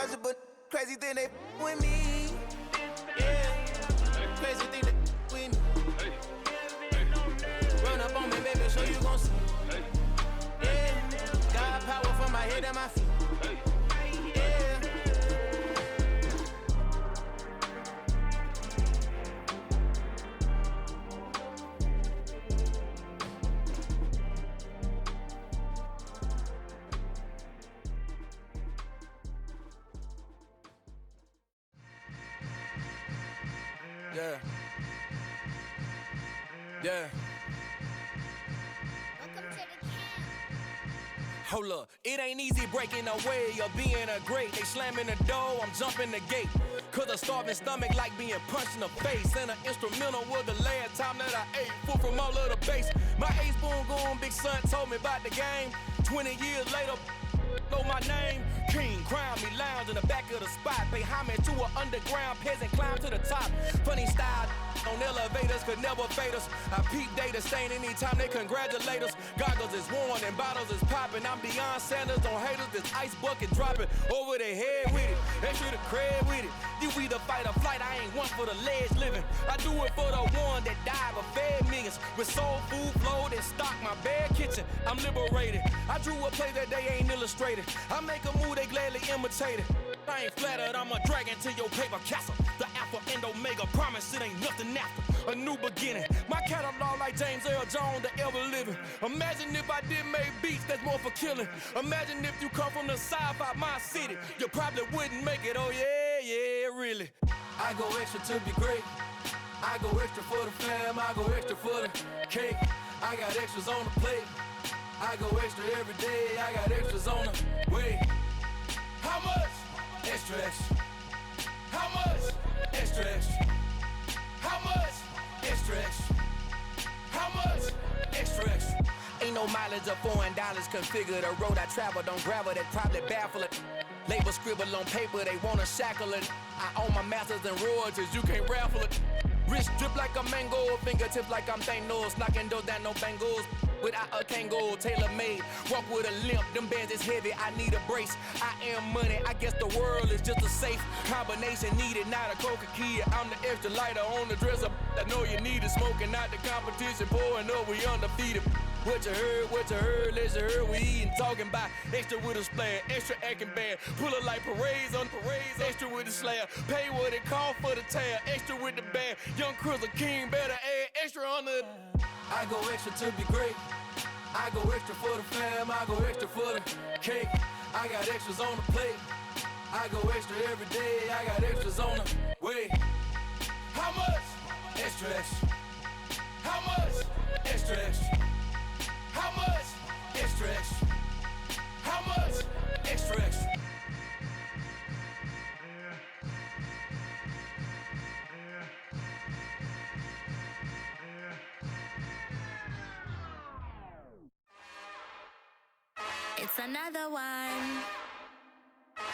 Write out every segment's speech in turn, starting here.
Bunch of crazy thing they with me. Yeah, crazy thing they with me. Run up on me, baby, so you gon' see. Yeah, got power from my head and my feet. Yeah. Yeah. Yeah. Welcome to the camp. Hold up, it ain't easy breaking away or being a great. They slamming the door, I'm jumping the gate. Cause a starving stomach like being punched in the face. And an instrumental was the last time that I ate. Food from all of the bass. My ace boom goon, big son told me about the game. 20 years later, know my name. King, crown me, lounge in the back of the spot. Pay homage to an underground peasant, climb to the top. Funny style on elevators could never fade us. I peep data stain anytime they congratulate us. Goggles is worn and bottles is popping. I'm Deion Sanders on haters, this ice bucket dropping over their head with it. They should have cred with it. You either fight or flight, I ain't one for the ledge living. I do it for the one that died but fed millions. With soul food flowed and stock my bad kitchen. I'm liberated. I drew a play that they ain't illustrated. I make a move they gladly imitate it. I ain't flattered, I'm a dragon to your paper castle. The alpha and omega, promise it ain't nothing after. A new beginning. My catalog like James Earl Jones, the ever living. Imagine if I did make beats that's more for killing. Imagine if you come from the south out my city. You probably wouldn't make it, oh yeah, yeah, really. I go extra to be great. I go extra for the fam, I go extra for the cake. I got extras on the plate. I go extra every day, I got extras on the way. How much? Extra, extra. How much? Extra, extra. How much? Extra, extra. How much? Extra, extra. Ain't no mileage of $4 configure the road I travel. Don't gravel, that probably baffle it. Label scribble on paper, they wanna shackle it. I own my masters and royalties, you can't raffle it. Wrist drip like a mango, fingertips like I'm Thanos. Knocking doors down, no bangles. Without a Kango, tailor-made. Walk with a limp, them bands is heavy, I need a brace. I am money, I guess the world is just a safe combination needed, not a coca key. I'm the extra lighter on the dresser. I know you need it, smoking out the competition, pouring up, we undefeated. What you heard, let's you heard, we eatin', talking about extra with a splash, extra acting bad. Pull it like parades on parades, extra with the slab. Pay what it cost for the tab, extra with the bag. Young Crizzle King, better add extra on the. I go extra to be great. I go extra for the fam, I go extra for the cake. I got extras on the plate. I go extra every day, I got extras on the way. How much? Extra, extra. How much? Extra, extra. How much? Extra, extra. How much? Extra, extra. It's another one.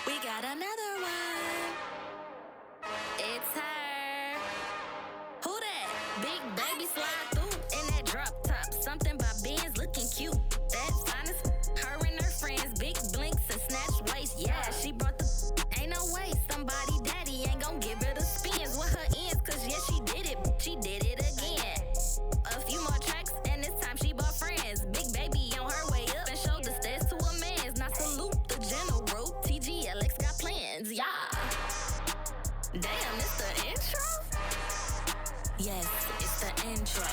We got another one. It's her. Who that? Big baby slide through in that drop top. Something by Benz looking cute. That's honest. Her and her friends, big blinks and snatch waist. Yeah, she brought the. Ain't no way somebody daddy ain't gon' give her the spins with her ends. Cause yeah, she did it. She did it again. A few more tracks and this time she bought friends. Big baby on her way up and showed the stairs to a man's. Now salute the general. TGLX got plans, yeah. Damn, it's the intro? Yes, it's the intro.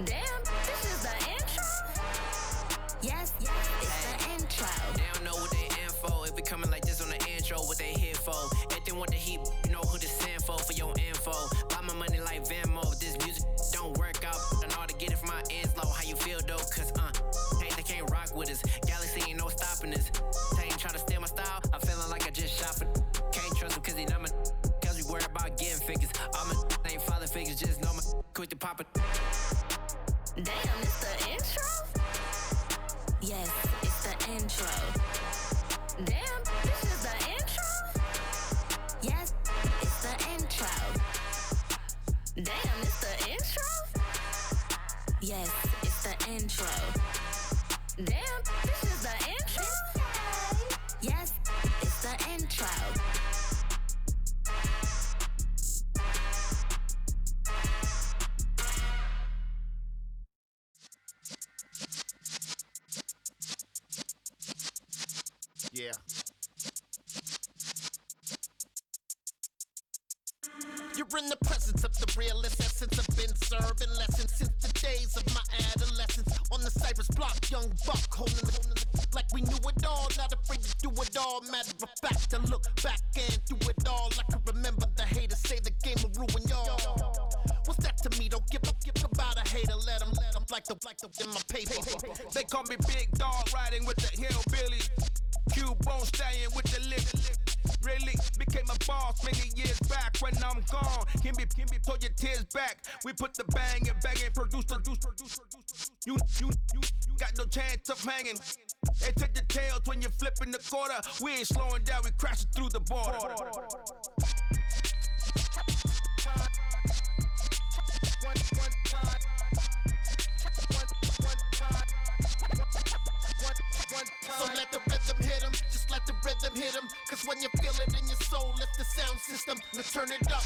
Damn, this is the intro? Yes, it's the intro. They don't know what they in for. If we coming like this on the intro, what they here for? Anything with the heat, you know who to send for your info. Buy my money like Venmo. This music don't work out. I know how to get it from my ends low. How you feel though? Cause hey, they can't rock with us. Galaxy ain't no stopping us. They ain't trying to steal my style. I'm feeling like I just shot for. Can't trust them cause they numb it. Cause we worry about getting figures. All my ain't father figures, just know my quick to pop it. Damn, it's the intro? Yes, it's the intro. Damn, this is the intro? Yes, it's the intro. Damn, it's the intro? Yes, it's the intro. Damn, this is the intro? Yes, it's the intro. Yeah. You're in the presence of the realest essence. I've been serving lessons since the days of my adolescence. On the Cypress block, young buck holding the like we knew it all. Not afraid to do it all. Matter of fact, to look back and do it all. I can remember the haters say the game will ruin y'all. What's that to me? Don't give about a hater. Let them like the in my paper. They call me Big Dog, riding with the hillbillies. Q-Bone stallion with the lip. Really became a boss many years back. When I'm gone, can be pull your tears back. We put the bang and produce. You got no chance of hanging. They take the tails when you're flipping the quarter. We ain't slowing down, we crashing through the border. So let the rhythm hit 'em, just let the rhythm hit 'em. Cause when you feel it in your soul, lift the sound system. Now turn it up,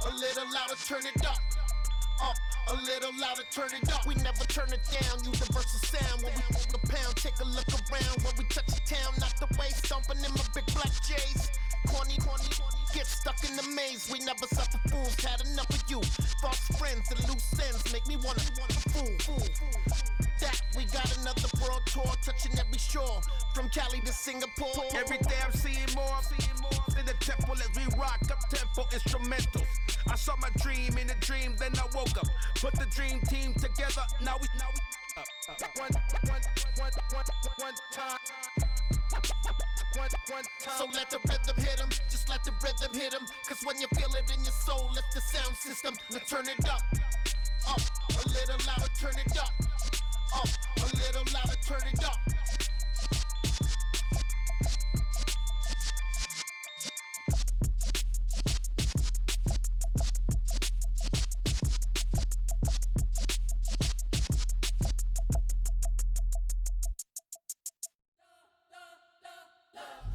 a little louder, turn it up, a little louder, turn it up. We never turn it down, universal sound. When we the pound, take a look around. When we touch the town, not the way, stomping in my big black J's. Corny, get stuck in the maze. We never suffer fools, had enough of you. False friends and loose ends make me wanna fool. That we got another world tour, touching every shore, from Cali to Singapore. Every day I'm seeing more in the temple as we rock up tempo instrumentals. I saw my dream in a dream, then I woke up. Put the dream team together, now we one time. So let the rhythm hit 'em, just let the rhythm hit 'em. Cause when you feel it in your soul, lift the sound system. Now turn it up, a little louder, turn it up, a little louder, turn it up.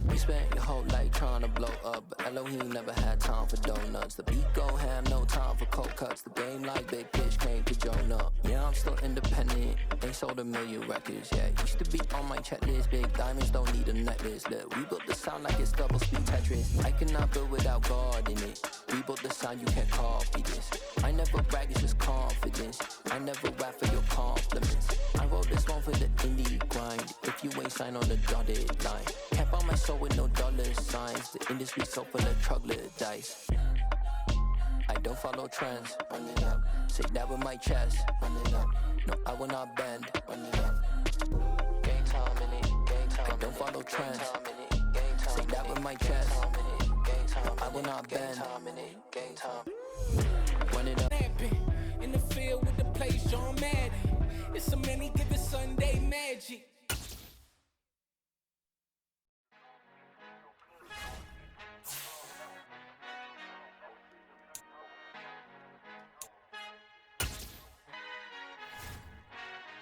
You spent your whole life trying to blow up, but Elohim never had time for donuts. The beat go ham, no time for cold cuts. The game like Big Pitch came to Jonah. Yeah, I'm still independent, ain't sold a million records yet. Used to be on my checklist, big diamonds don't need a necklace. Look, we built the sound like it's double speed Tetris. I cannot build without God in it. We built the sound, you can't copy this. I never brag, it's just confidence. I never rap for your compliments. I wrote this one for the indie grind. If you ain't signed on the dotted line, can't buy my soul with no dollar signs. The industry so full of troglodytes. I don't follow trends. Run it up. Say that with my chest. Run it up. No, I will not bend. Run it up. Game time in it. Game time. I don't follow trends. Say that with my chest. No, I will not bend. Game time. Run it up. In the field with the plays, John Madden. It's a many given Sunday magic.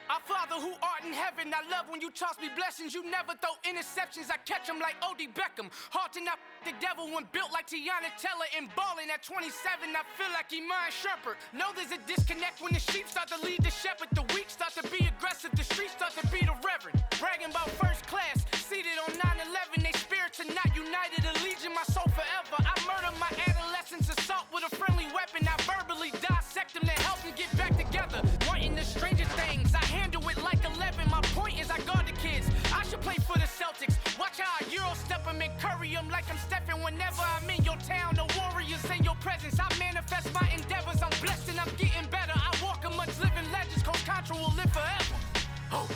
Our Father who art in heaven, I love when you toss me blessings. You never throw interceptions, I catch them like O.D. Beckham. Hard to not the devil when built like Tiana Teller and balling at 27, I feel like Iman Shumpert. Know there's a disconnect when the sheep start to lead the shepherd. The weak start to be aggressive, the streets start to be the reverend. Bragging about first class, seated on 9/11. They spirits are not united, a legion, my soul forever. I murder my adolescence, assault with a friendly weapon. I verbally dissect them to help them get back together. Wanting the stranger things, I handle it like 11. My point is I guard the kids. I should play for the Celtics. Watch how I Euro step them and curry them like I'm stepping. Whenever I'm in your town, the warriors in your presence. I manifest my endeavors. I'm blessed and I'm getting better. I walk amongst living legends. Coach Contra will live forever. Oh.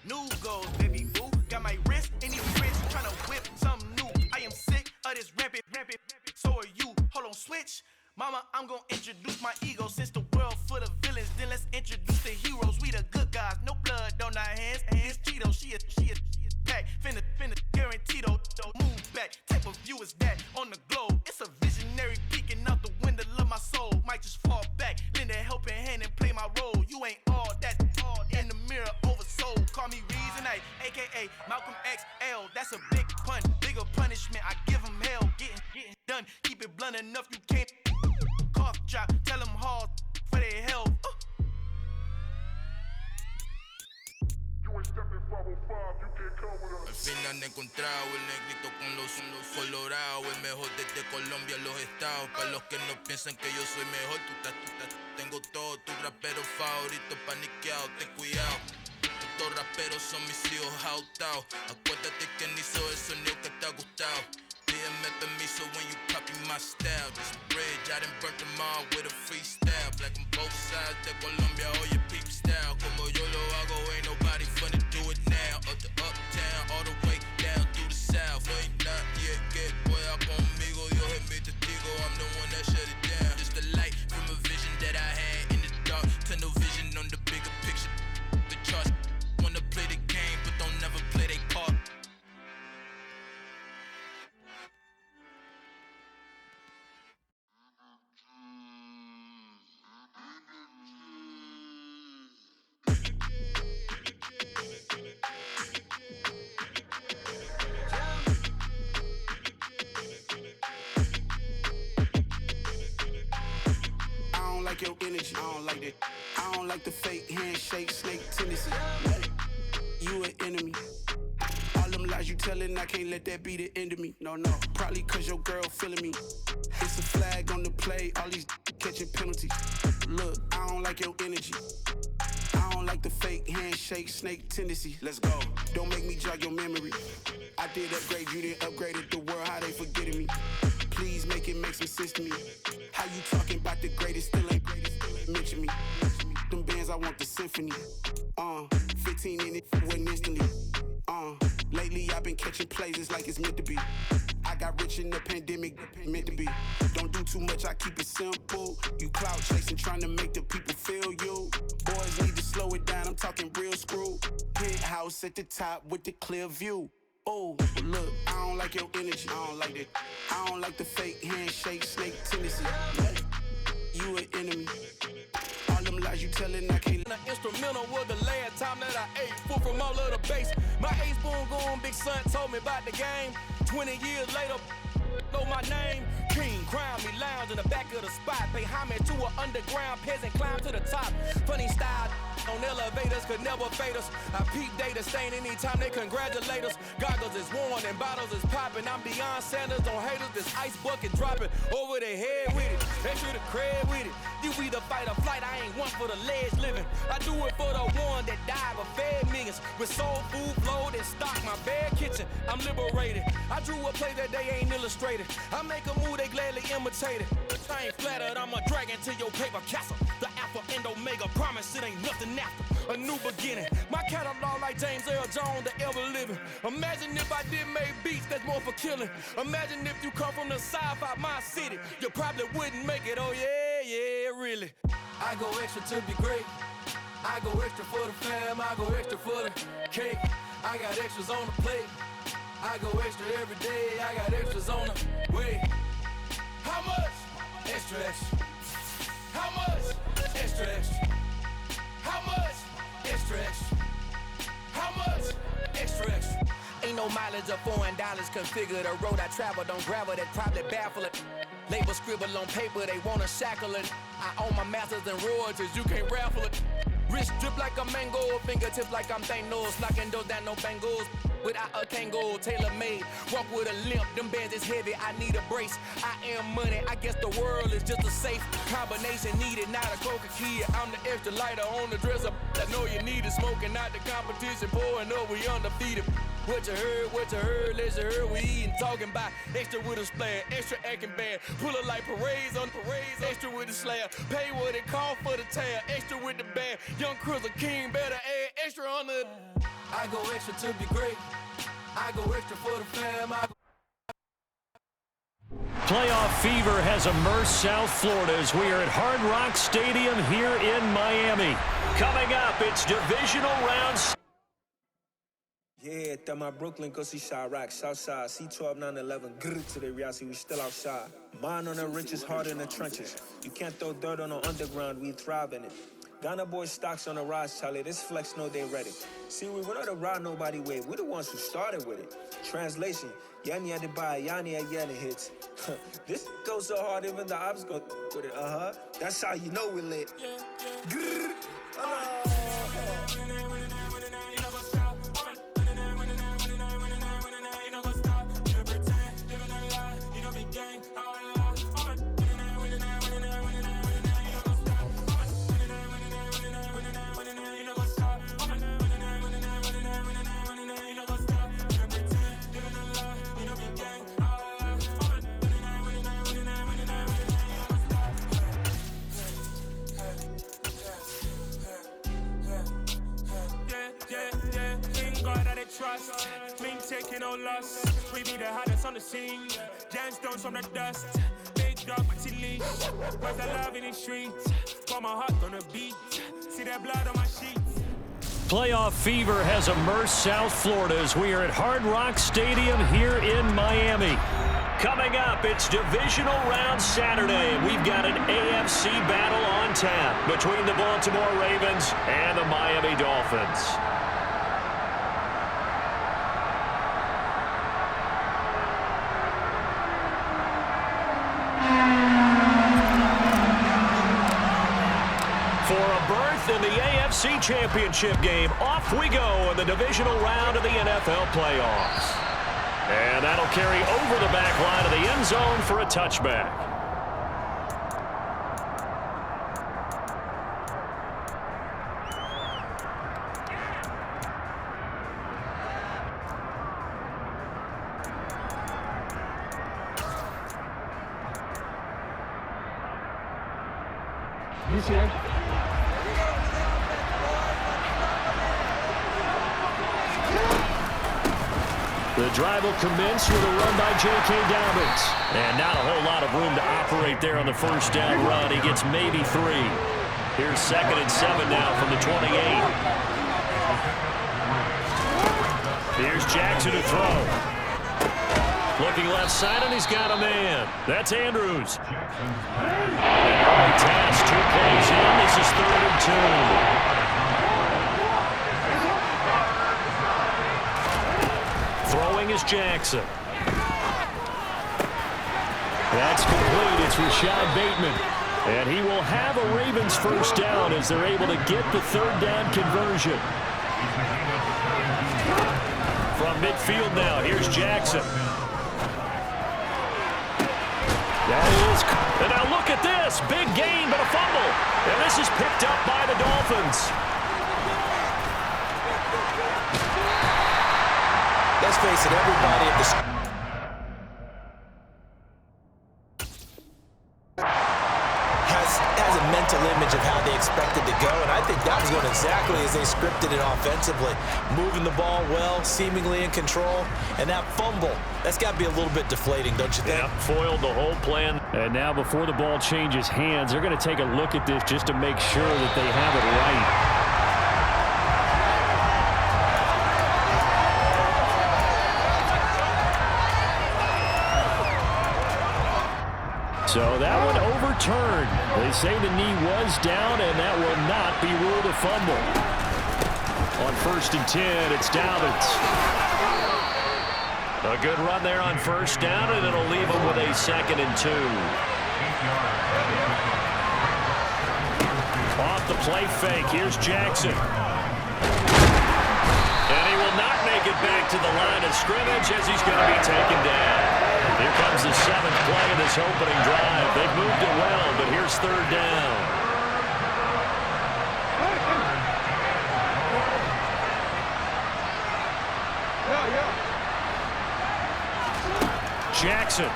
New goals, baby boo. Got my wrist in these wrists, tryna whip something new. I am sick of this rampant. So are you. Hold on, switch. Mama, I'm gonna introduce my ego. Since the world full of villains, then let's introduce the heroes. We the good guys, no blood on our hands. Hands Cheeto, she a pack. Finna guaranteed move back. Type of view is that on the globe? It's a visionary peeking out the window of my soul. Might just fall back, lend a helping hand and play my role. You ain't all that in the mirror oversold. Call me Reasonite, aka Malcolm XL. That's a big pun, bigger punishment. I give him hell, getting done. Keep it blunt enough, you can't cough drop. Tell them hard for their health. Al fin han encontrado el negrito con los colorados, el mejor desde Colombia, los estados. Para los que no piensan que yo soy mejor, tengo todo, tus raperos favoritos paniqueados, ten cuidado. Estos raperos son mis hijos jautados. Acuérdate que ni hizo el sonido que te ha gustado. Pídeme permiso when you copy my style. This bridge, I done burnt them all with a freestyle. Black on both sides de Colombia, oye peep style. Como yo lo hago, ain't nobody finna do it now. Up to uptown, all the way down through the south. Ain't not yet, que pueda conmigo. Dios es mi testigo, I'm the one that shut it down. Just a light from a vision that I had in the dark. Tunnel vision on the bigger picture. The charts wanna play the game, but don't never play their part. Your energy, I don't like that. I don't like the fake handshake, snake tendency. You an enemy. All them lies you telling, I can't let that be the end of me. No, probably cause your girl feeling me. It's a flag on the play, all these catching penalties. Look, I don't like your energy. I don't like the fake handshake, snake tendency. Let's go. Don't make me jog your memory. I did upgrade, you didn't upgrade it. The world, how they forgetting me. Please make it make some sense to me. How you talking about the greatest, still ain't mention me. Them bands, I want the symphony. 15 in it, wasn't instantly. Lately I've been catching plays, it's like it's meant to be. I got rich in the pandemic, meant to be. Don't do too much, I keep it simple. You clout chasing, trying to make the people feel you. Boys need to slow it down, I'm talking real screw. Penthouse at the top with the clear view. Oh, look, I don't like your energy, I don't like that. I don't like the fake handshake, snake tendency. You an enemy. All them lies you telling, I can't. The instrumental was the last time that I ate food from all of the bass. My ace boom going big son told me about the game. 20 years later, know my name. King, crown me, lounge in the back of the spot. Pay homage to an underground peasant, climb to the top. Funny style on elevators could never fade us. I peep data stain anytime they congratulate us. Goggles is worn and bottles is popping. I'm Deion Sanders on haters. This ice bucket dropping over their head with it. They should have cred with it. You either fight or flight. I ain't one for the ledge living. I do it for the one that died but fed millions. With soul food flowed and stock my bad kitchen. I'm liberated. I drew a play that they ain't illustrated. I make a move they gladly imitated. I ain't flattered. I'm a dragon to your paper castle. The Alpha and Omega promise it ain't nothing after a new beginning. My catalog like James Earl Jones, the ever living. Imagine if I did make beats that's more for killing. Imagine if you come from the south out my city, you probably wouldn't make it. Oh yeah, really. I go extra to be great. I go extra for the fam. I go extra for the cake. I got extras on the plate. I go extra every day. I got extras on the way. How much? Extra, extra. How much? Extra, extra. How much? Extra, extra. How much? Extra, extra. Ain't no mileage of $4 configure the road I travel. Don't gravel, that probably baffle it. Label scribble on paper, they wanna shackle it. I own my masters and royalties, you can't raffle it. Wrist drip like a mango, fingertips like I'm Thanos. Knocking those down, no bangles. Without a Kango, tailor-made. Walk with a limp, them bands is heavy, I need a brace. I am money, I guess the world is just a safe combination needed, not a coca key. I'm the extra lighter on the dresser. I know you need it, smoking out the competition, pouring up, we undefeated. What you heard, let's heard, we eating, talking about extra with a splash, extra acting bad. Pull it like parades on parades, extra with the slab. Pay what it cost for the tab, extra with the band. Young Cruiser King, better add extra on the. I go extra to be great. I go extra for the fam. Playoff fever has immersed South Florida as we are at Hard Rock Stadium here in Miami. Coming up, it's divisional rounds. Yeah, that my Brooklyn, go see Chirac, Southside, C12, 911, grrr to the reality, we still outside. Mine on the riches, hard in the trenches. You can't throw dirt on the underground, we thrive in it. Ghana boys stocks on the rise, Charlie. This flex know they ready. See, we went on to ride nobody way. We're the ones who started with it. Translation, Yani had to buy, Yani had yelling hits. This goes so hard, even the ops go with it. That's how you know we lit. Trust, mean taking no loss. We be the hottest on the scene. Gemstones from the dust. Big dog, but leash. Where's the love in the streets? Got my heart on the beat. See that blood on my sheets. Playoff fever has immersed South Florida as we are at Hard Rock Stadium here in Miami. Coming up, it's divisional round Saturday. We've got an AFC battle on tap between the Baltimore Ravens and the Miami Dolphins. In the AFC Championship game, off we go in the divisional round of the NFL playoffs. And that'll carry over the back line of the end zone for a touchback. The drive will commence with a run by J.K. Dobbins. And not a whole lot of room to operate there on the first down run. He gets maybe 3. Here's 2nd and 7 now from the 28. Here's Jackson to throw. Looking left side, and he's got a man. That's Andrews. And early task, 2 plays in. This is 3rd and 2. Throwing is Jackson. That's complete. It's Rashad Bateman. And he will have a Ravens first down as they're able to get the 3rd down conversion. From midfield now, here's Jackson. That is, and now look at this. Big gain, but a fumble. And this is picked up by the Dolphins. Let's face it, everybody at the has a mental image of how they expected to go, and I think that was going exactly as they scripted it offensively. Moving the ball well, seemingly in control, and that fumble, that's got to be a little bit deflating, don't you think? Yeah, foiled the whole plan. And now before the ball changes hands, they're going to take a look at this just to make sure that they have it right. So that one overturned. They say the knee was down, and that will not be ruled a fumble. On 1st and 10, it's Dobbins. A good run there on 1st down, and it'll leave them with a 2nd and 2. Off the play fake, here's Jackson. And he will not make it back to the line of scrimmage as he's going to be taken down. Here comes the 7th play of this opening drive. They've moved it well, but here's 3rd down. Jackson.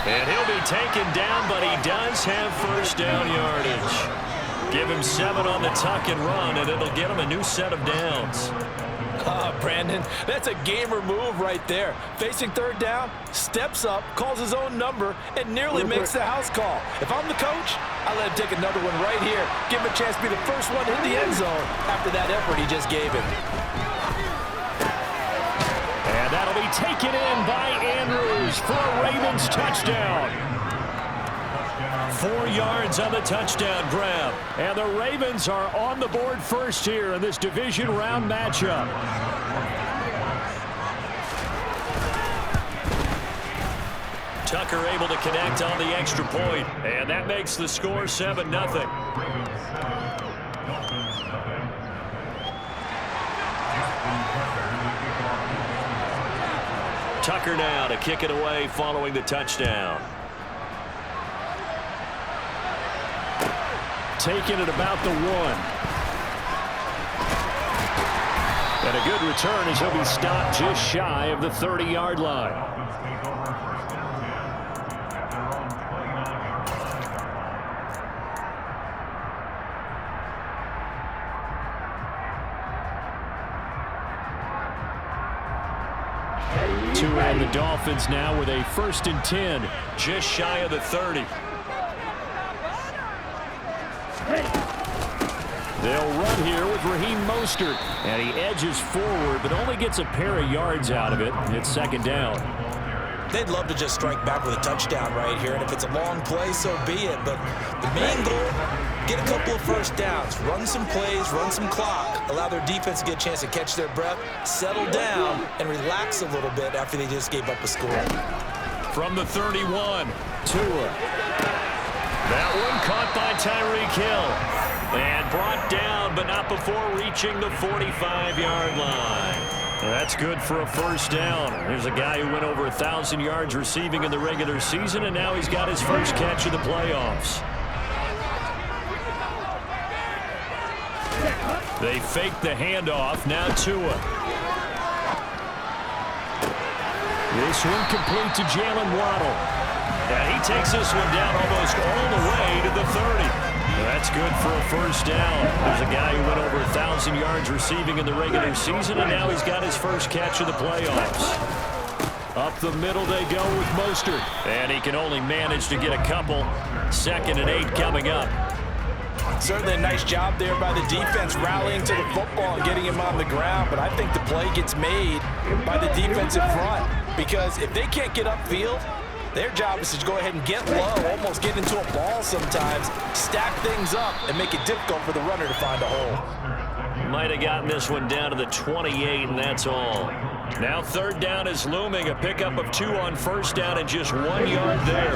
And he'll be taken down, but he does have 1st down yardage. Give him 7 on the tuck and run, and it'll get him a new set of downs. Brandon, that's a gamer move right there. Facing 3rd down, steps up, calls his own number, and nearly makes the house call. If I'm the coach, I let him take another one right here. Give him a chance to be the first one to hit the end zone after that effort he just gave him. And that'll be taken in by Andrews for a Ravens touchdown. 4 yards on the touchdown grab. And the Ravens are on the board first here in this division round matchup. Tucker able to connect on the extra point, and that makes the score 7-0. Tucker now to kick it away following the touchdown. Taking it about the 1. And a good return as he'll be stopped just shy of the 30-yard line. And the Dolphins now with a 1st and 10, just shy of the 30. They'll run here with Raheem Mostert, and he edges forward, but only gets a pair of yards out of it. It's 2nd down. They'd love to just strike back with a touchdown right here, and if it's a long play, so be it. But the main goal, get a couple of 1st downs, run some plays, run some clock, allow their defense to get a chance to catch their breath, settle down, and relax a little bit after they just gave up a score. From the 31, Tua. That one caught by Tyreek Hill and brought down, but not before reaching the 45-yard line. That's good for a 1st down. There's a guy who went over 1,000 yards receiving in the regular season, and now he's got his first catch of the playoffs. They fake the handoff. Now Tua. This one complete to Jalen Waddle. And he takes this one down almost all the way to the 30. That's good for a 1st down. There's a guy who went over 1,000 yards receiving in the regular season, and now he's got his first catch of the playoffs. Up the middle they go with Mostert. And he can only manage to get a couple. 2nd and 8 coming up. Certainly a nice job there by the defense rallying to the football and getting him on the ground, but I think the play gets made by the defensive front, because if they can't get upfield, their job is to go ahead and get low, almost get into a ball sometimes, stack things up, and make it difficult for the runner to find a hole. Might have gotten this one down to the 28, and that's all. Now 3rd down is looming, a pickup of 2 on 1st down and just 1 yard there.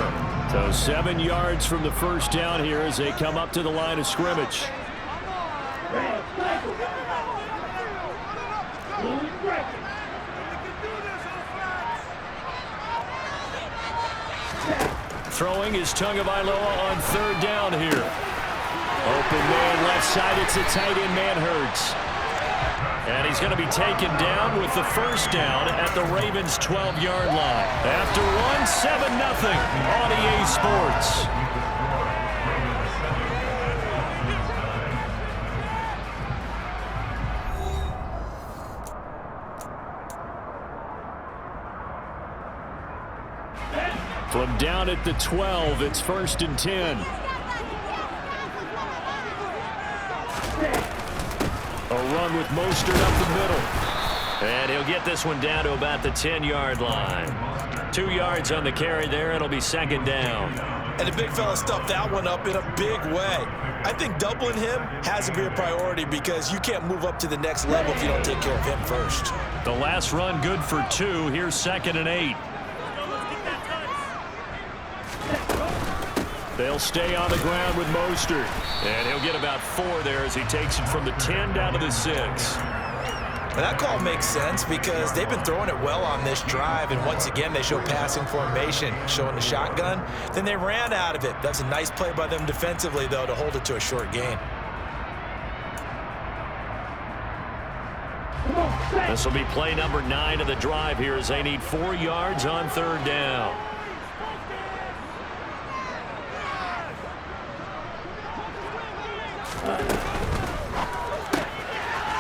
So 7 yards from the 1st down here as they come up to the line of scrimmage. Throwing is Tagovailoa on 3rd down here. Open man left side, it's a tight end, Manhertz. And he's going to be taken down with the 1st down at the Ravens' 12-yard line. After 7-0 on EA Sports. From down at the 12, it's 1st and 10. A run with Mostert up the middle. And he'll get this one down to about the 10-yard line. 2 yards on the carry there. It'll be 2nd down. And the big fella stuffed that one up in a big way. I think doubling him has to be a priority because you can't move up to the next level if you don't take care of him first. The last run good for 2. Here's 2nd and 8. They'll stay on the ground with Mostert. And he'll get about 4 there as he takes it from the 10 down to the 6. And that call makes sense because they've been throwing it well on this drive, and once again they show passing formation, showing the shotgun. Then they ran out of it. That's a nice play by them defensively, though, to hold it to a short gain. This will be play number 9 of the drive here as they need 4 yards on 3rd down.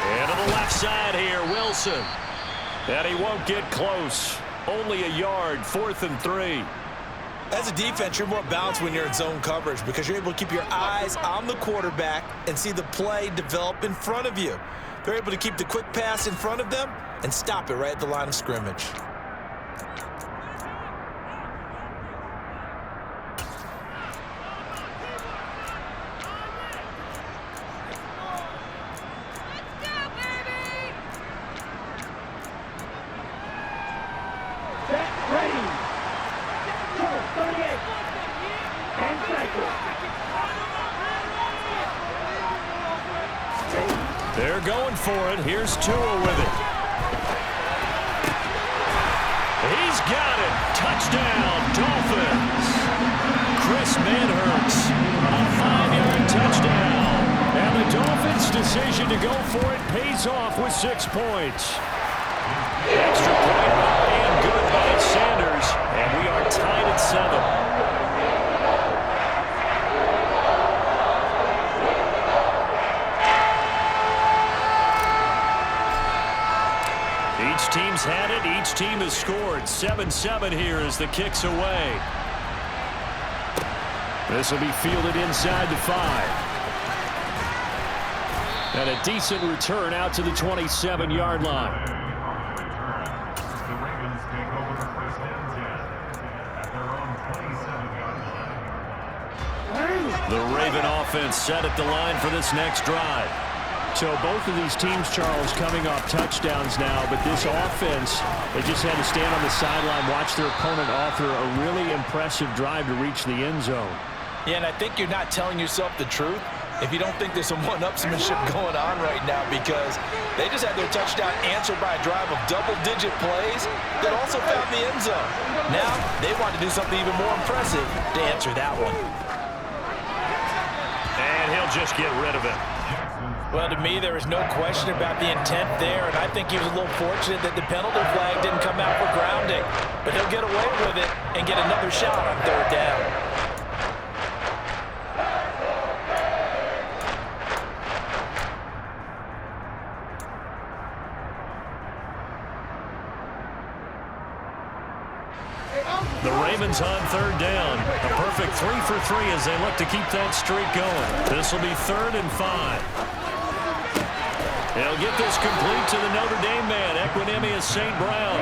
And to the left side here, Wilson. And he won't get close. Only a yard, 4th and 3. As a defense, you're more balanced when you're in zone coverage because you're able to keep your eyes on the quarterback and see the play develop in front of you. They're able to keep the quick pass in front of them and stop it right at the line of scrimmage. They're going for it. Here's Tua with it. He's got it. Touchdown, Dolphins. Chris Manhertz, a 5-yard touchdown. And the Dolphins' decision to go for it pays off with 6 points. Extra point and good by Sanders. And we are tied at 7. Each team's had it. Each team has scored. 7-7 here as the kick's away. This will be fielded inside the 5. And a decent return out to the 27-yard line. The Ravens take over the first and 10 at their own 27-yard line. The Raven offense set at the line for this next drive. So both of these teams, Charles, coming off touchdowns now, but this offense, they just had to stand on the sideline, watch their opponent author a really impressive drive to reach the end zone. Yeah, and I think you're not telling yourself the truth if you don't think there's some one-upsmanship going on right now, because they just had their touchdown answered by a drive of double-digit plays that also found the end zone. Now they want to do something even more impressive to answer that one. And he'll just get rid of it. Well, to me, there is no question about the intent there, and I think he was a little fortunate that the penalty flag didn't come out for grounding. But he'll get away with it and get another shot on 3rd down. The Ravens on 3rd down. A perfect 3 for 3 as they look to keep that streak going. This will be 3rd and 5. They'll get this complete to the Notre Dame man, Equinemius St. Brown.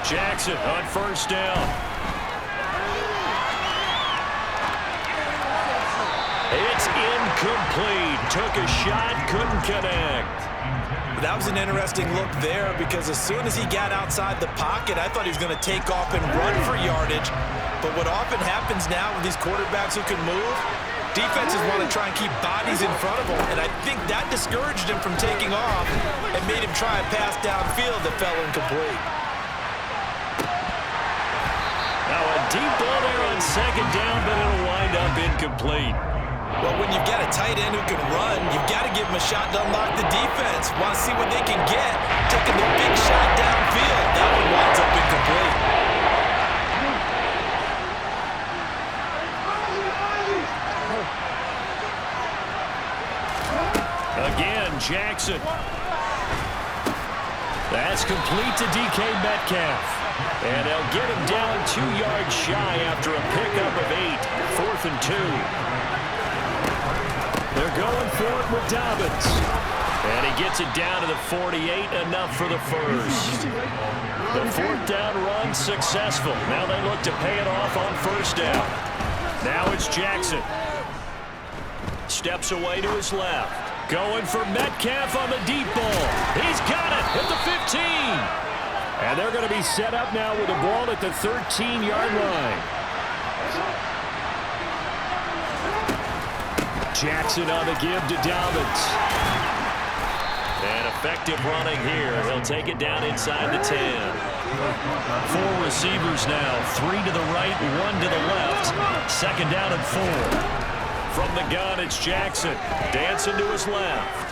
Jackson on 1st down. It's incomplete. Took a shot, couldn't connect. That was an interesting look there, because as soon as he got outside the pocket, I thought he was going to take off and run for yardage. But what often happens now with these quarterbacks who can move, defenses want to try and keep bodies in front of them, and I think that discouraged him from taking off and made him try a pass downfield that fell incomplete. Now a deep ball there on 2nd down, but it'll wind up incomplete. Well, when you've got a tight end who can run, you've got to give him a shot to unlock the defense. Want to see what they can get, taking the big shot downfield. That one winds up incomplete. Again, Jackson. That's complete to DK Metcalf. And they'll get him down 2 yards shy after a pickup of 8. 4th and 2. They're going for it with Dobbins. And he gets it down to the 48, enough for the first. The 4th down run successful. Now they look to pay it off on 1st down. Now it's Jackson. Steps away to his left. Going for Metcalf on the deep ball. He's got it at the 15. And they're going to be set up now with a ball at the 13-yard line. Jackson on the give to Dobbins. And effective running here. He'll take it down inside the 10. 4 receivers now. 3 to the right, 1 to the left. 2nd down and 4. From the gun, it's Jackson. Dancing to his left.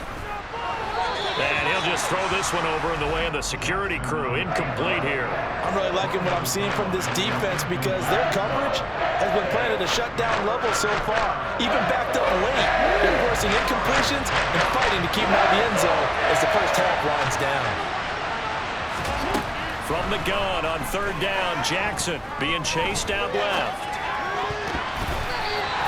And he'll just throw this one over in the way of the security crew. Incomplete here. I'm really liking what I'm seeing from this defense, because their coverage has been playing at a shutdown level so far. Even backed up late, they're forcing incompletions and fighting to keep them out of the end zone as the first half winds down. From the gun on 3rd down, Jackson being chased out left.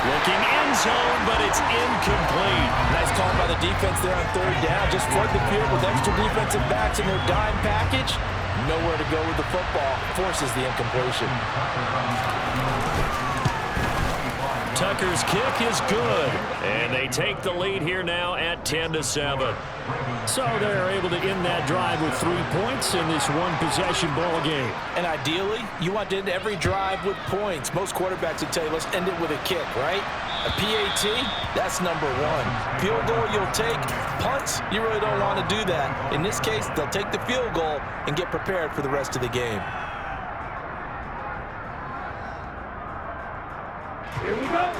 Looking in end zone, but it's incomplete. Nice call by the defense there on third down. Just flood the field with extra defensive backs in their dime package. Nowhere to go with the football. Forces the incompletion. Tucker's kick is good, and they take the lead here now at 10-7. So they're able to end that drive with 3 points in this one-possession ball game. And ideally, you want to end every drive with points. Most quarterbacks would tell you, let's end it with a kick, right? A PAT, that's number one. Field goal you'll take. Punts, you really don't want to do that. In this case, they'll take the field goal and get prepared for the rest of the game.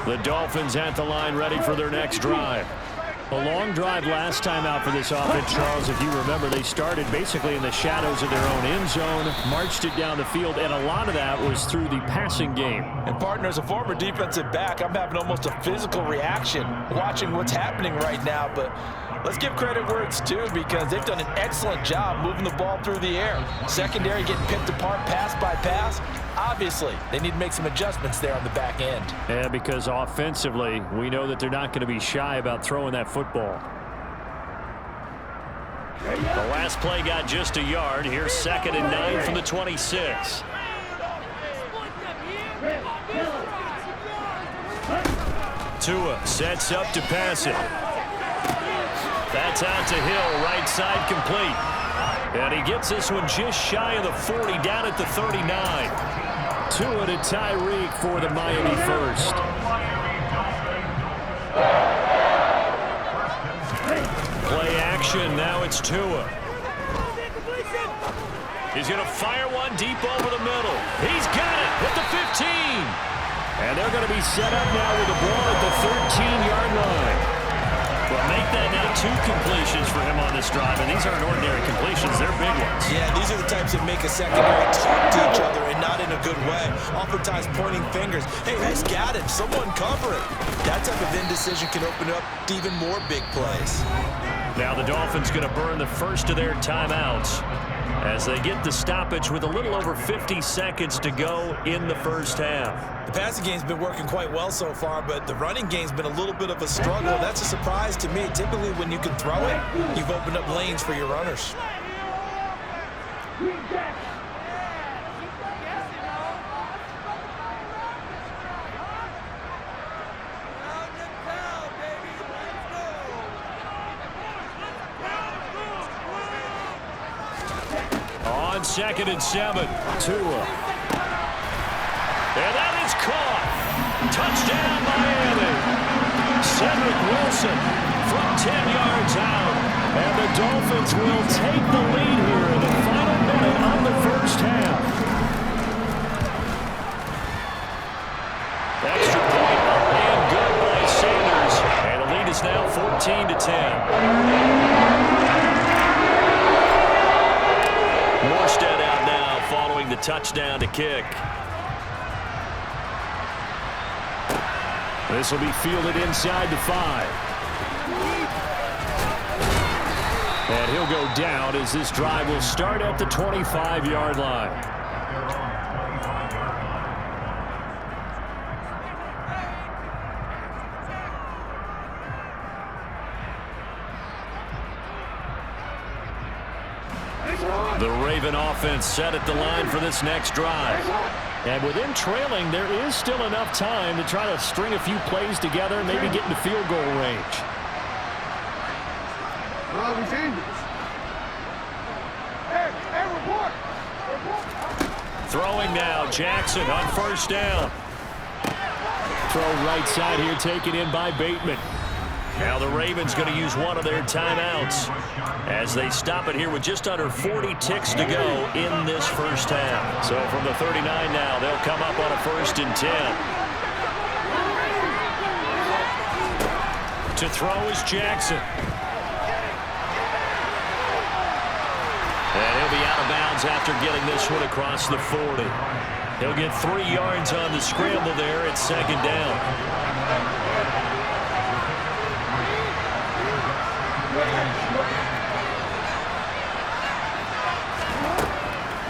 The Dolphins at the line ready for their next drive. A long drive last time out for this offense, Charles. If you remember, they started basically in the shadows of their own end zone, marched it down the field, and a lot of that was through the passing game. And partner, as a former defensive back, I'm having almost a physical reaction watching what's happening right now. But let's give credit where it's due, because they've done an excellent job moving the ball through the air. Secondary getting picked apart pass by pass. Obviously, they need to make some adjustments there on the back end. Yeah, because offensively, we know that they're not going to be shy about throwing that football. The last play got just a yard. Here's 2nd and 9 from the 26. Tua sets up to pass it. That's out to Hill, right side complete. And he gets this one just shy of the 40, down at the 39. Tua to Tyreek for the Miami first. Play action, now it's Tua. He's going to fire one deep over the middle. He's got it at the 15. And they're going to be set up now with the ball at the 13-yard line. Well, make that now 2 completions for him on this drive, and these aren't ordinary completions. They're big ones. Yeah, these are the types that make a secondary talk to each other, and not in a good way. Oftentimes pointing fingers. Hey, who's got it? Someone cover it. That type of indecision can open up to even more big plays. Now the Dolphins going to burn the first of their timeouts as they get the stoppage with a little over 50 seconds to go in the first half. The passing game's been working quite well so far, but the running game's been a little bit of a struggle. That's a surprise to me. Typically, when you can throw it, you've opened up lanes for your runners. On 2nd and 7, Tua. And that is caught. Touchdown, Miami. Cedric Wilson from 10 yards out. And the Dolphins will take the lead here in the final minute of the first half. Extra point up and good by Sanders. And the lead is now 14-10. Morstead out now following the touchdown to kick. This will be fielded inside the 5. And he'll go down as this drive will start at the 25-yard line. The Raven offense set at the line for this next drive. And with them trailing, there is still enough time to try to string a few plays together and maybe get into field goal range. Throwing now, Jackson on first down. Throw right side here, taken in by Bateman. Now the Ravens going to use one of their timeouts as they stop it here with just under 40 ticks to go in this first half. So from the 39 now, they'll come up on a 1st and 10. To throw is Jackson. And he'll be out of bounds after getting this one across the 40. He'll get 3 yards on the scramble there at 2nd down.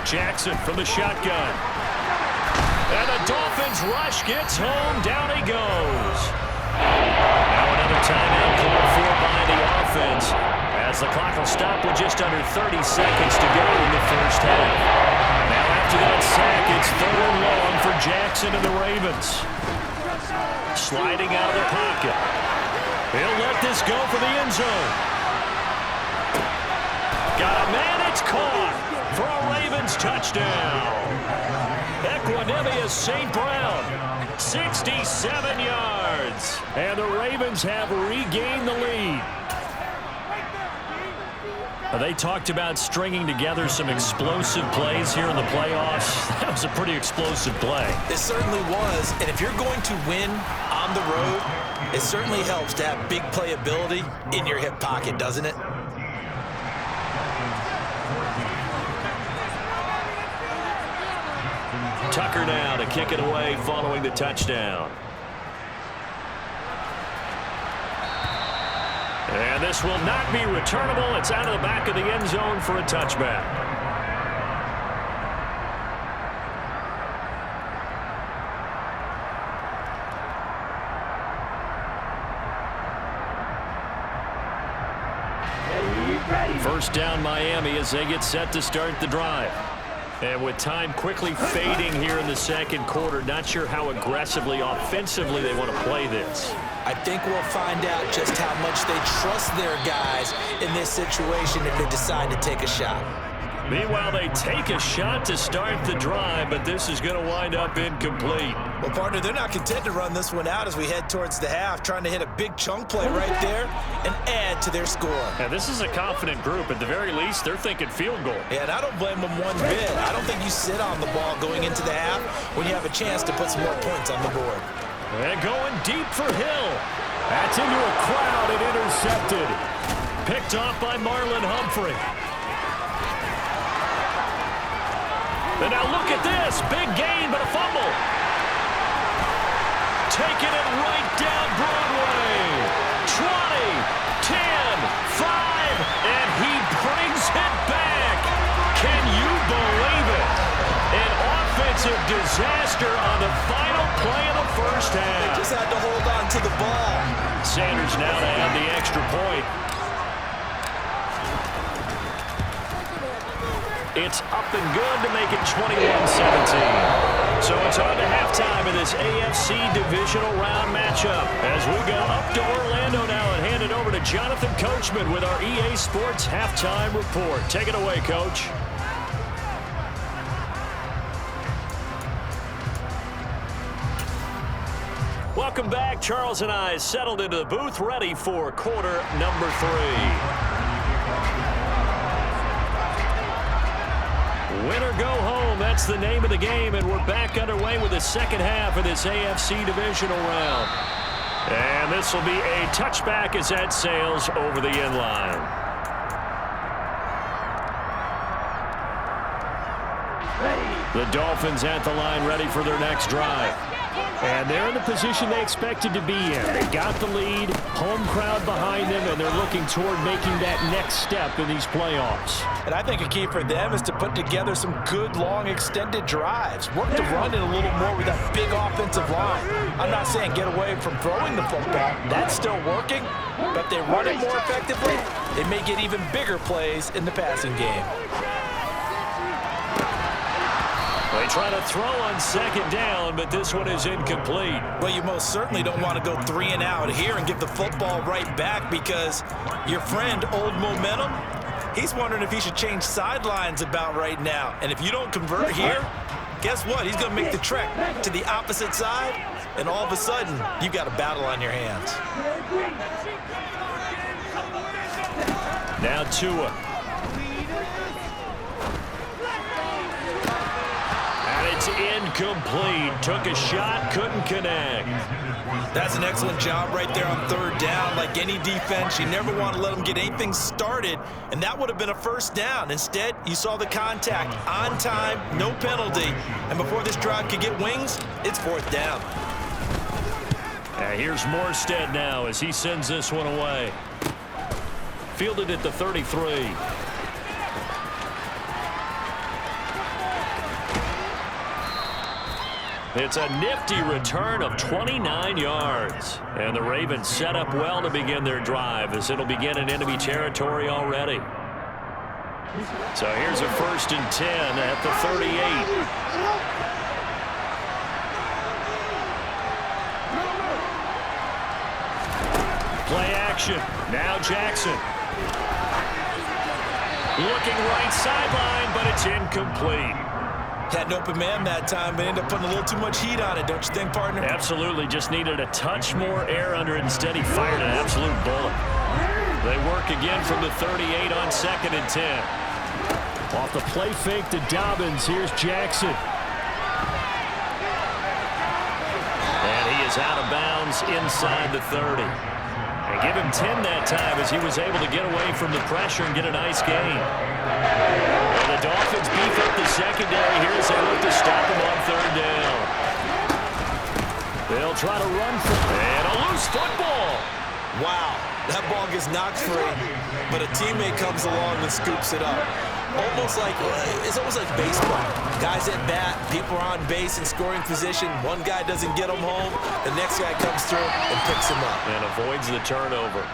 Jackson from the shotgun. And the Dolphins rush gets home. Down he goes. just under 30 seconds to go in the first half. Now after that sack, it's 3rd and long for Jackson and the Ravens. Sliding out of the pocket. He'll let this go for the end zone. Got a man, it's caught for a Ravens touchdown. Equanimous St. Brown, 67 yards. And the Ravens have regained the lead. They talked about stringing together some explosive plays here in the playoffs. That was a pretty explosive play. It certainly was. And if you're going to win on the road, it certainly helps to have big playability in your hip pocket, doesn't it? Tucker now to kick it away following the touchdown. And this will not be returnable. It's out of the back of the end zone for a touchback. First down Miami as they get set to start the drive. And with time quickly fading here in the second quarter, not sure how aggressively, offensively they want to play this. I think we'll find out just how much they trust their guys in this situation if they decide to take a shot. Meanwhile, they take a shot to start the drive, but this is going to wind up incomplete. Well, partner, they're not content to run this one out as we head towards the half, trying to hit a big chunk play right there and add to their score. Yeah, this is a confident group. At the very least, they're thinking field goal. Yeah, and I don't blame them one bit. I don't think you sit on the ball going into the half when you have a chance to put some more points on the board. And going deep for Hill. That's into a crowd and intercepted. Picked off by Marlon Humphrey. And now look at this. Big gain, but a fumble. Taking it right down Broadway. 20, 10, 5, and he brings it back. Can you believe it? An offensive disaster on the final play of the first half. They just had to hold on to the ball. Sanders now to add the extra point. It's up and good to make it 21-17. So it's on to halftime in this AFC divisional round matchup as we go up to Orlando now and hand it over to Jonathan Coachman with our EA Sports halftime report. Take it away, Coach. Welcome back. Charles and I settled into the booth ready for quarter number 3. Win or go home, that's the name of the game, and we're back underway with the second half of this AFC divisional round. And this will be a touchback as that sails over the end line. The Dolphins at the line ready for their next drive. And they're in the position they expected to be in. They got the lead, home crowd behind them, and they're looking toward making that next step in these playoffs. And I think a key for them is to put together some good, long, extended drives. Work to run it a little more with that big offensive line. I'm not saying get away from throwing the football. That's still working. But if they run it more effectively, they may get even bigger plays in the passing game. They try to throw on second down, but this one is incomplete. Well, you most certainly don't want to go 3 and out here and give the football right back because your friend, Old Momentum, he's wondering if he should change sidelines about right now. And if you don't convert here, guess what? He's going to make the trek to the opposite side, and all of a sudden, you've got a battle on your hands. Now Tua. It's incomplete. Took a shot, couldn't connect. That's an excellent job right there on third down. Like any defense, you never want to let them get anything started, and that would have been a first down. Instead, you saw the contact on time, no penalty, and before this drive could get wings, it's fourth down. Here's Morstead now as he sends this one away. Fielded at the 33. It's a nifty return of 29 yards. And the Ravens set up well to begin their drive as it'll begin in enemy territory already. So here's a 1st and 10 at the 38. Play action. Now Jackson. Looking right sideline, but it's incomplete. Had an open man that time, but ended up putting a little too much heat on it, don't you think, partner? Absolutely. Just needed a touch more air under it. Instead, he fired an absolute bullet. They work again from the 38 on 2nd and 10. Off the play fake to Dobbins. Here's Jackson. And he is out of bounds inside the 30. And give him 10 that time as he was able to get away from the pressure and get a nice gain. And the Dolphins beef up the secondary here as they look to stop him on 3rd down. They'll try to run for it. And a loose football. Wow, that ball gets knocked free, but a teammate comes along and scoops it up. It's almost like baseball. Guys at bat, people are on base in scoring position. One guy doesn't get him home, the next guy comes through and picks him up. And avoids the turnover.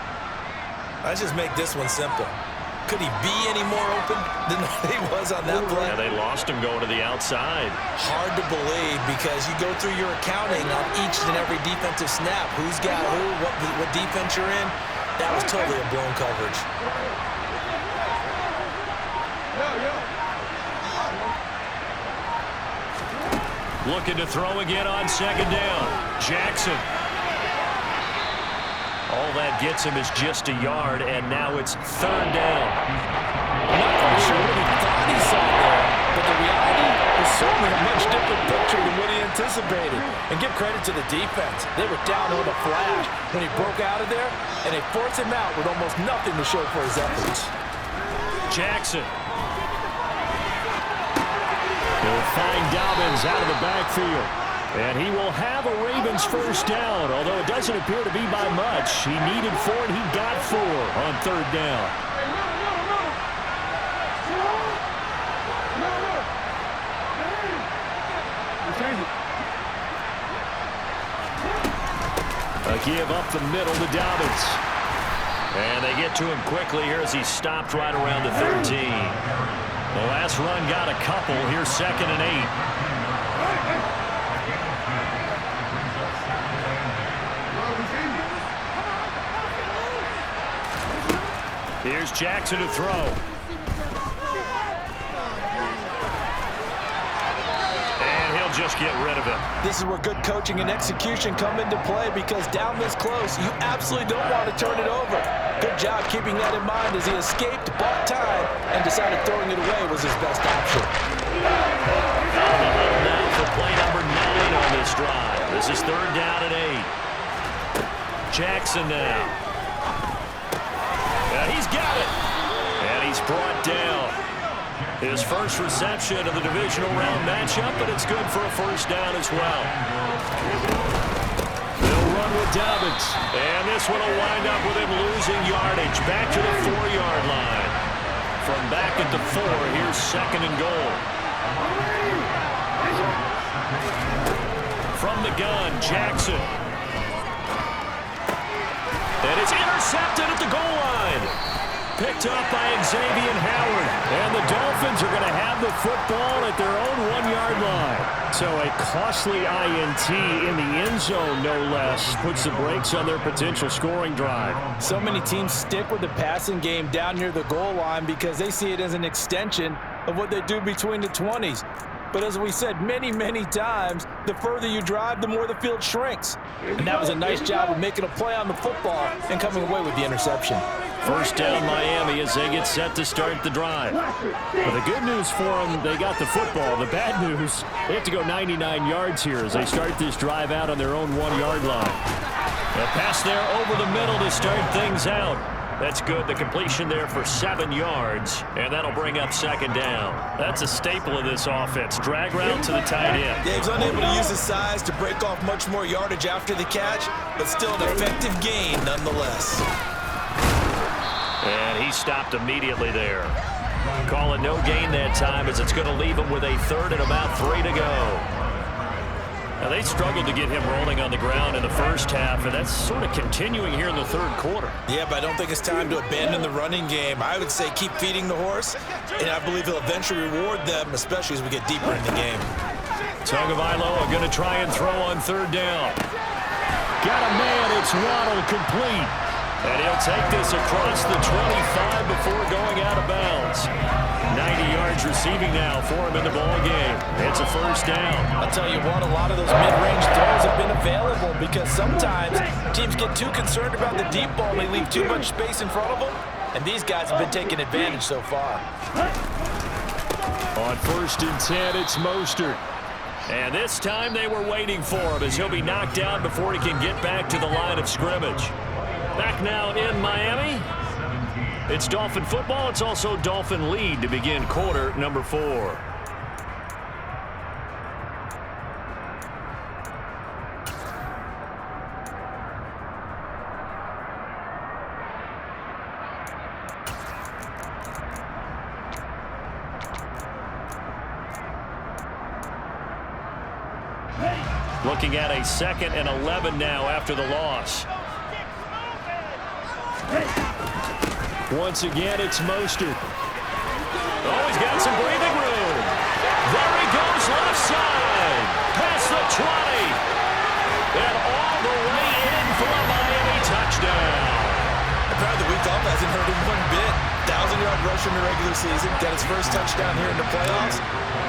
Let's just make this one simple. Could he be any more open than he was on that play? Yeah, they lost him going to the outside. Hard to believe because you go through your accounting on each and every defensive snap. Who's got who, what defense you're in. That was totally a blown coverage. Looking to throw again on 2nd down. Jackson. All that gets him is just a yard, and now it's 3rd down. I'm not quite sure what he thought he saw there, but the reality is certainly a much different picture than what he anticipated. And give credit to the defense. They were down on the flash when he broke out of there, and they forced him out with almost nothing to show for his efforts. Jackson. He'll find Dobbins out of the backfield. And he will have a Ravens 1st down, although it doesn't appear to be by much. He needed 4, and he got 4 on 3rd down. A give up the middle to Dobbins. And they get to him quickly here as he stopped right around the 13. The last run got a couple. Here's 2nd and 8. Here's Jackson to throw. And he'll just get rid of it. This is where good coaching and execution come into play because down this close, you absolutely don't want to turn it over. Good job keeping that in mind as he escaped, bought time, and decided throwing it away was his best option. Now for play number 9 on this drive. This is 3rd down and 8. Jackson now. And he's got it. And he's brought down. His first reception of the divisional round matchup, but it's good for a 1st down as well. They'll run with Dobbins. And this one will wind up with him losing yardage. Back to the 4-yard line. From back at the 4, here's 2nd and goal. From the gun, Jackson. And it's intercepted at the goal line. Picked up by Xavier Howard. And the Dolphins are going to have the football at their own 1-yard line. So a costly INT in the end zone, no less, puts the brakes on their potential scoring drive. So many teams stick with the passing game down near the goal line because they see it as an extension of what they do between the 20s. But as we said many, many times, the further you drive, the more the field shrinks. And that was a nice job of making a play on the football and coming away with the interception. 1st down Miami as they get set to start the drive. But the good news for them, they got the football. The bad news, they have to go 99 yards here as they start this drive out on their own 1-yard line. A pass there over the middle to start things out. That's good. The completion there for 7 yards, and that'll bring up 2nd down. That's a staple of this offense. Drag route to the tight end. Dave's unable to use his size to break off much more yardage after the catch, but still an effective gain nonetheless. And he stopped immediately there. Call it no gain that time as it's going to leave him with a 3rd and about 3 to go. Now, they struggled to get him rolling on the ground in the first half, and that's sort of continuing here in the third quarter. Yeah, but I don't think it's time to abandon the running game. I would say keep feeding the horse, and I believe he'll eventually reward them, especially as we get deeper in the game. Tagovailoa going to try and throw on third down. Got a man. It's Waddle complete. And he'll take this across the 25 before going out of bounds. 90 yards receiving now for him in the ball game. It's a first down. I'll tell you what, a lot of those mid-range throws have been available because sometimes teams get too concerned about the deep ball and they leave too much space in front of them. And these guys have been taking advantage so far. On 1st and 10, it's Mostert. And this time they were waiting for him as he'll be knocked down before he can get back to the line of scrimmage. Back now in Miami. It's Dolphin football. It's also Dolphin lead to begin quarter number 4. Looking at a 2nd and 11 now after the loss. Once again, it's Mostert. Oh, he's got some breathing room. There he goes, left side. Past the 20. And all the way in for a Miami touchdown. Apparently the week off hasn't hurt him one bit. 1,000-yard rush in the regular season. Got his first touchdown here in the playoffs.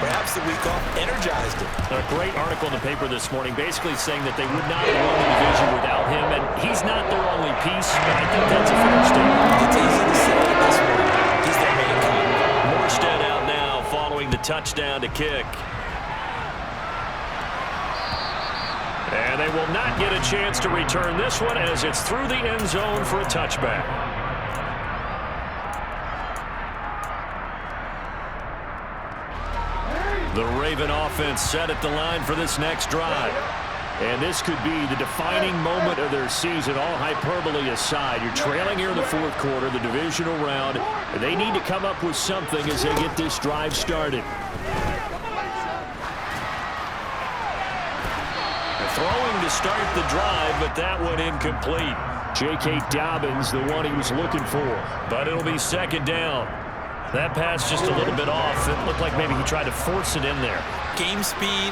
Perhaps the week off energized him. A great article in the paper this morning basically saying that they would not have won the division without him, and he's not their only piece, but I think that's a fair statement. It's easy to say at this point. He's their main guy. Morstead out now following the touchdown to kick. And they will not get a chance to return this one as it's through the end zone for a touchback. The Raven offense set at the line for this next drive. And this could be the defining moment of their season, all hyperbole aside. You're trailing here in the fourth quarter, the divisional round. And they need to come up with something as they get this drive started. Throwing to start the drive, but that one incomplete. J.K. Dobbins, the one he was looking for. But it'll be 2nd down. That pass just a little bit off. It looked like maybe he tried to force it in there. Game speed,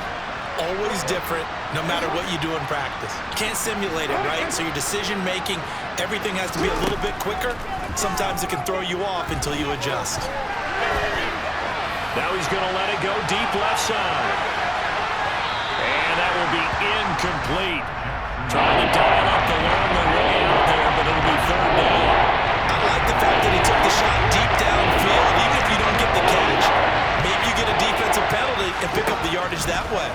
always different, no matter what you do in practice. You can't simulate it, right? So your decision-making, everything has to be a little bit quicker. Sometimes it can throw you off until you adjust. Now he's going to let it go deep left side. And that will be incomplete. Trying to dial up the long way out there, but it'll be 3rd down. I like the fact that he took the shot deep downfield. Even if you don't get the catch, maybe you get a defensive penalty and pick up the yardage that way.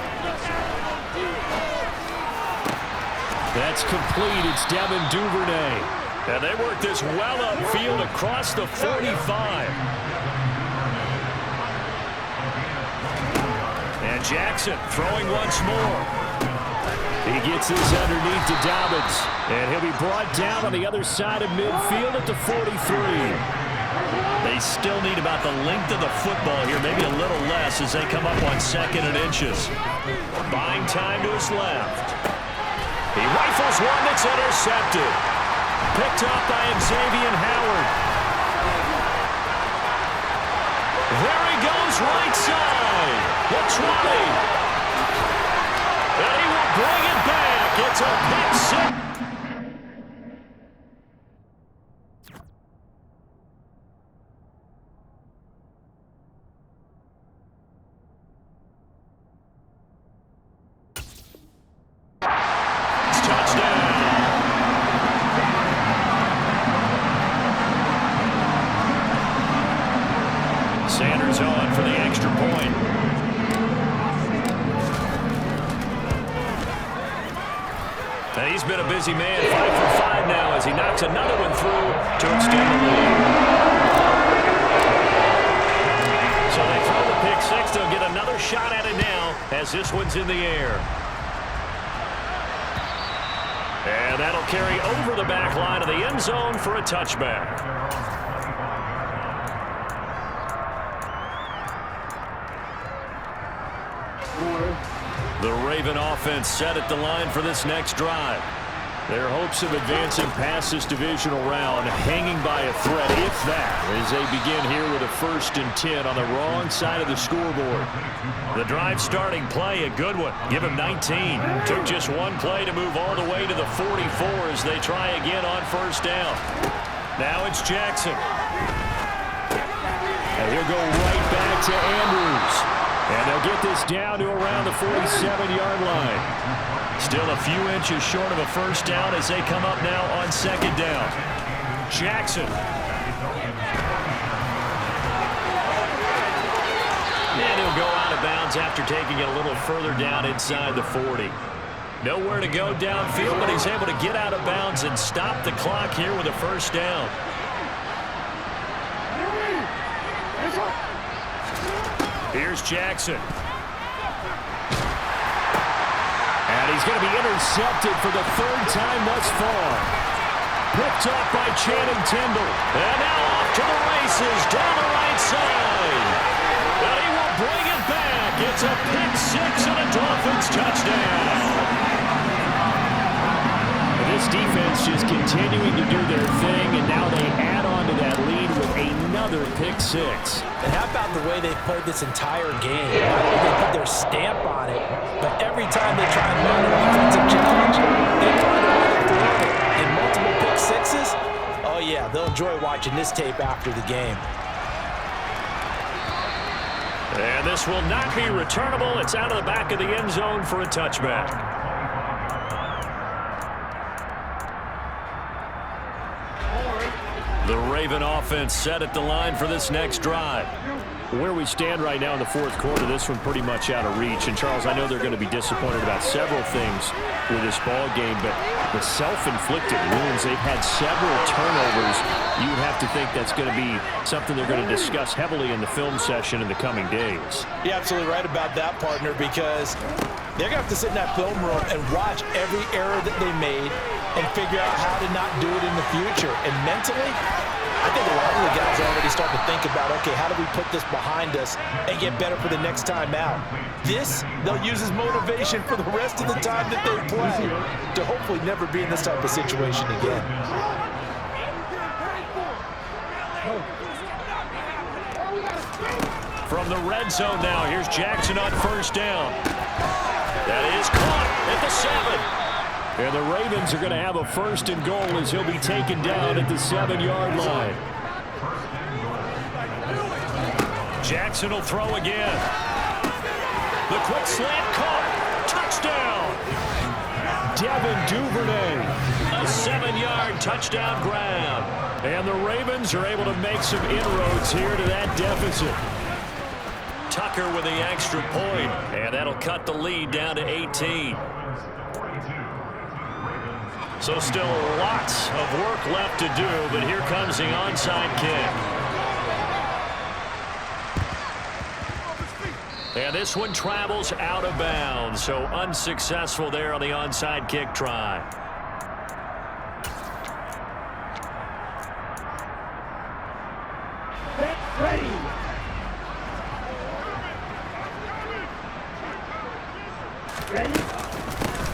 That's complete. It's Devin Duvernay. And they work this well upfield across the 45. And Jackson throwing once more. He gets this underneath to Dobbins. And he'll be brought down on the other side of midfield at the 43. They still need about the length of the football here, maybe a little less as they come up on 2nd and inches. Buying time to his left. He rifles one that's intercepted. Picked up by Xavier Howard. There he goes, right side. The 20. And he will bring it back. It's a pick six. Sanders on for the extra point. And he's been a busy man, 5 for 5 now as he knocks another one through to extend the lead. So they throw the pick six. They'll get another shot at it now as this one's in the air. And that'll carry over the back line of the end zone for a touchback. The Raven offense set at the line for this next drive. Their hopes of advancing past this divisional round hanging by a thread, if that, as they begin here with a 1st and 10 on the wrong side of the scoreboard. The drive starting play, a good one. Give him 19. Took just one play to move all the way to the 44 as they try again on 1st down. Now it's Jackson. And he'll go right back to Andrews. And they'll get this down to around the 47-yard line. Still a few inches short of a 1st down as they come up now on 2nd down. Jackson. And he'll go out of bounds after taking it a little further down inside the 40. Nowhere to go downfield, but he's able to get out of bounds and stop the clock here with a 1st down. Here's Jackson. And he's going to be intercepted for the 3rd time thus far. Picked off by Channing Tindall. And now off to the races down the right side. And he will bring it back. It's a pick 6 and a Dolphins touchdown. This defense just continuing to do their thing, and now they add on to that lead with another pick 6. And how about the way they've played this entire game? They put their stamp on it, but every time they try and run an offensive challenge, they find a way to thwart it. And multiple pick 6s, oh yeah, they'll enjoy watching this tape after the game. And this will not be returnable. It's out of the back of the end zone for a touchback. The Raven offense set at the line for this next drive. Where we stand right now in the 4th quarter, this one pretty much out of reach. And, Charles, I know they're going to be disappointed about several things with this ball game, but the self-inflicted wounds, they've had several turnovers. You would have to think that's going to be something they're going to discuss heavily in the film session in the coming days. You're absolutely right about that, partner, because they're going to have to sit in that film room and watch every error that they made and figure out how to not do it in the future. And mentally, I think a lot of the guys are already starting to think about, okay, how do we put this behind us and get better for the next time out? This, they'll use as motivation for the rest of the time that they play to hopefully never be in this type of situation again. From the red zone now, here's Jackson on 1st down. That is caught at the 7. And the Ravens are going to have a 1st and goal as he'll be taken down at the 7-yard line. Jackson will throw again. The quick slant caught. Touchdown. Devin Duvernay. A 7-yard touchdown grab. And the Ravens are able to make some inroads here to that deficit. Tucker with the extra point. And that'll cut the lead down to 18. So still lots of work left to do, but here comes the onside kick. And this one travels out of bounds, so unsuccessful there on the onside kick try.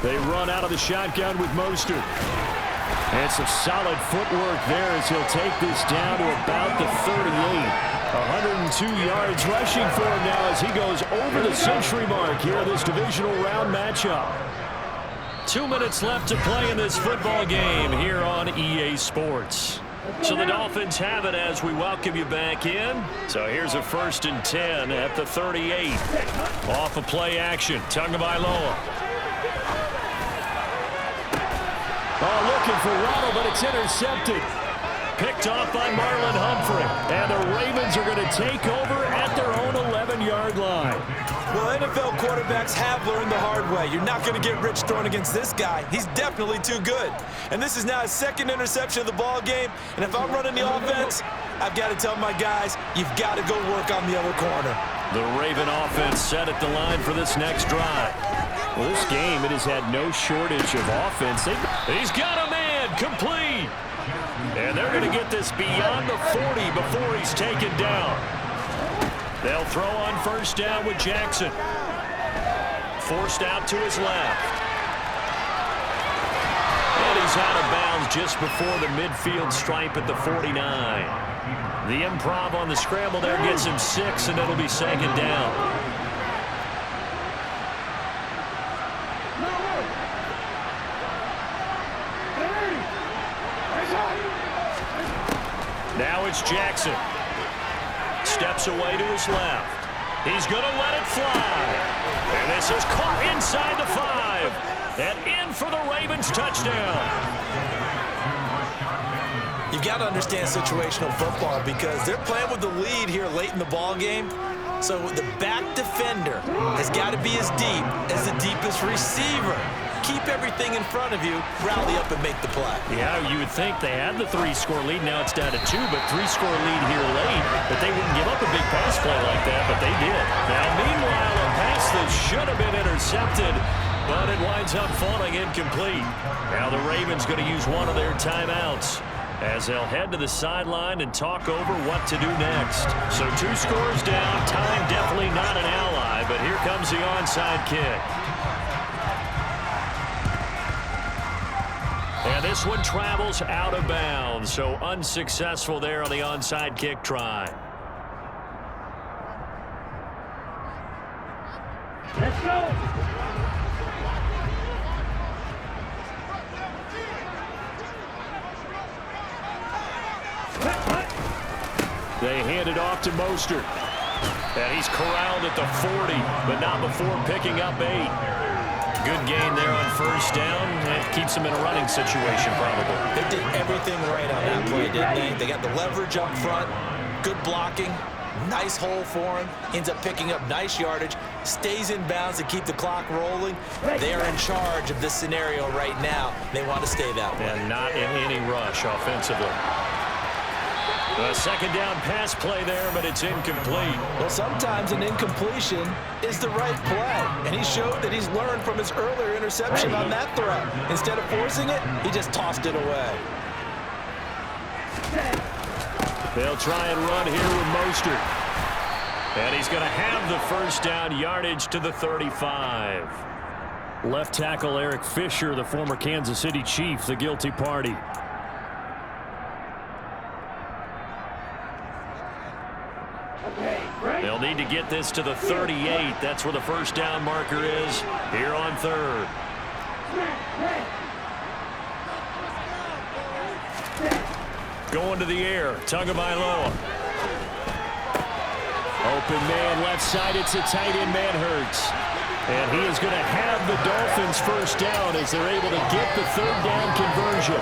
They run out of the shotgun with Mostert. And some solid footwork there as he'll take this down to about the 38. 102 yards rushing for him now as he goes over the century mark here in this divisional round matchup. 2 minutes left to play in this football game here on EA Sports. So the Dolphins have it as we welcome you back in. So here's a 1st and 10 at the 38. Off of play action, Tagovailoa. Oh, looking for Waddle, but it's intercepted. Picked off by Marlon Humphrey. And the Ravens are going to take over at their own 11-yard line. Well, NFL quarterbacks have learned the hard way. You're not going to get rich throwing against this guy. He's definitely too good. And this is now his 2nd interception of the ball game. And if I'm running the offense, I've got to tell my guys, you've got to go work on the other corner. The Raven offense set at the line for this next drive. Well, this game, it has had no shortage of offense. He's got a man, complete. And they're going to get this beyond the 40 before he's taken down. They'll throw on 1st down with Jackson. forced out to his left. And he's out of bounds just before the midfield stripe at the 49. The improv on the scramble there gets him 6, and it'll be second down. Now it's Jackson. Steps away to his left. He's going to let it fly. And this is caught inside the 5. And in for the Ravens touchdown. You've got to understand situational football because they're playing with the lead here late in the ball game. So the back defender has got to be as deep as the deepest receiver. Keep everything in front of you, rally up and make the play. Yeah, you would think they had the 3-score lead. Now it's down to 2, but 3-score lead here late. But they wouldn't give up a big pass play like that, but they did. Now, meanwhile, a pass that should have been intercepted, but it winds up falling incomplete. Now the Ravens going to use one of their timeouts as they'll head to the sideline and talk over what to do next. So 2 scores down, time definitely not an ally, but here comes the onside kick. And this one travels out of bounds, so unsuccessful there on the onside kick try. Let's go! They hand it off to Mostert. And he's corralled at the 40, but not before picking up 8. Good gain there on first down. It keeps them in a running situation, probably. They did everything right on that play, didn't they? They got the leverage up front, good blocking, nice hole for him, ends up picking up nice yardage, stays in bounds to keep the clock rolling. They are in charge of this scenario right now. They want to stay that way. And not in any rush offensively. A second down pass play there, but it's incomplete. Well, sometimes an incompletion is the right play, and he showed that he's learned from his earlier interception on that throw. Instead of forcing it, he just tossed it away. They'll try and run here with Mostert. And he's going to have the first down, yardage to the 35. Left tackle Eric Fisher, the former Kansas City Chief, the guilty party. They'll need to get this to the 38. That's where the first down marker is here on third. Going to the air. Tagovailoa. Open man left side. It's a tight end, man Hurts. And he is going to have the Dolphins first down as they're able to get the third down conversion.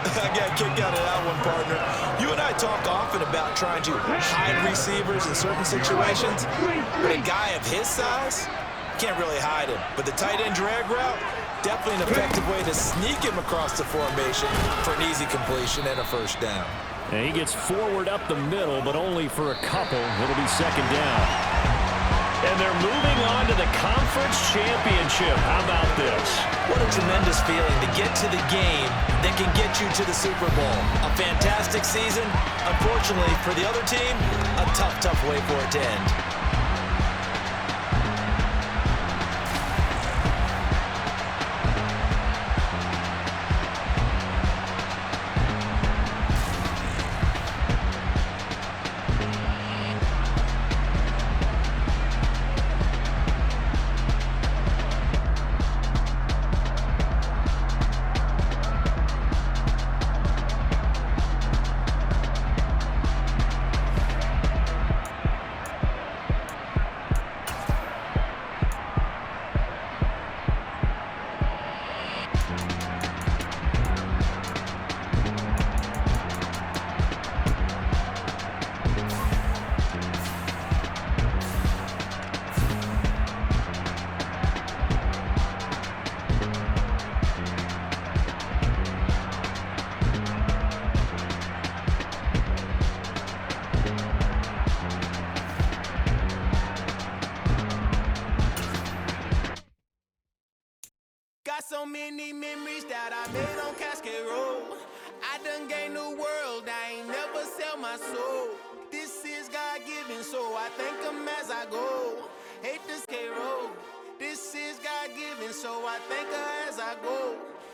I got kicked out of that one, partner. You and I talk often about trying to hide receivers in certain situations, but a guy of his size can't really hide him. But the tight end drag route, definitely an effective way to sneak him across the formation for an easy completion and a first down. And he gets forward up the middle, but only for a couple. It'll be second down. And they're moving on to the conference championship. How about this? What a tremendous feeling to get to the game that can get you to the Super Bowl. A fantastic season. Unfortunately, for the other team, a tough, tough way for it to end. So many memories that I made on Cascade Road. I done gained the world, I ain't never sell my soul. This is God-given, so I thank him as I go. Hate this K-Road, This is God-given, so I thank her as I go.